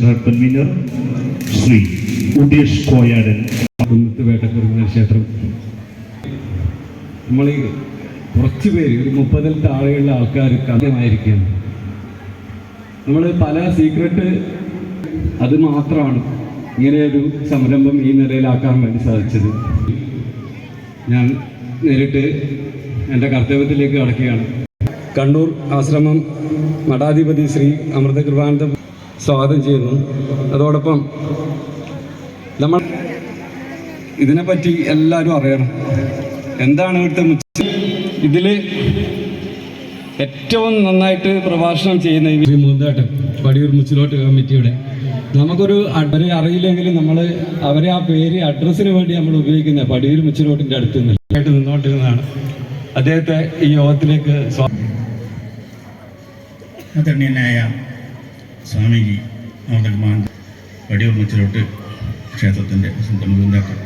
Convener Shri ഉടേഷ് Koyadan. വേട്ടക്കുറുങ്ങ ക്ഷേത്രം നമ്മൾ കുറച്ച് പേര് ഒരു 30-ൽ താഴെയുള്ള ആൾക്കാർ കഥമായിരിക്കുകയാണ്. നമ്മൾ പല സീക്രട്ട് അത് മാത്രമാണ് ഇങ്ങനെയൊരു സംരംഭം ഈ നിലയിലാക്കാൻ വേണ്ടി സാധിച്ചത്. ഞാൻ നേരിട്ട് എൻ്റെ കർത്തവ്യത്തിലേക്ക് കടക്കുകയാണ്. കണ്ണൂർ ആശ്രമം മഠാധിപതി ശ്രീ അമൃതകൃപാനന്ദ സ്വാഗതം ചെയ്യുന്നു. അതോടൊപ്പം നമ്മൾ ഇതിനെപ്പറ്റി എല്ലാവരും അറിയണം. എന്താണ് ഇവിടുത്തെ ഇതിൽ ഏറ്റവും നന്നായിട്ട് പ്രഭാഷണം ചെയ്യുന്ന ശ്രീ മൂന്നാട്ടൻ പടിയൂർ മുച്ചിലോട്ട് കമ്മിറ്റിയുടെ നമുക്കൊരു അവരെ അറിയില്ലെങ്കിലും നമ്മൾ അവരെ ആ പേര് അഡ്രസ്സിന് വേണ്ടി നമ്മൾ ഉപയോഗിക്കുന്ന പടിയൂർ മുച്ചിലോട്ടിൻ്റെ അടുത്ത് നിന്നായിട്ട് നിന്നുകൊണ്ടിരുന്നതാണ്. അദ്ദേഹത്തെ ഈ യോഗത്തിലേക്ക് ആദരണീയനായ സ്വാമിജി അമൃതകൃപാനന്ദ പടിയൂർ മുച്ചിലോട്ട് ക്ഷേത്രത്തിൻ്റെ മുകുന്ദേട്ടൻ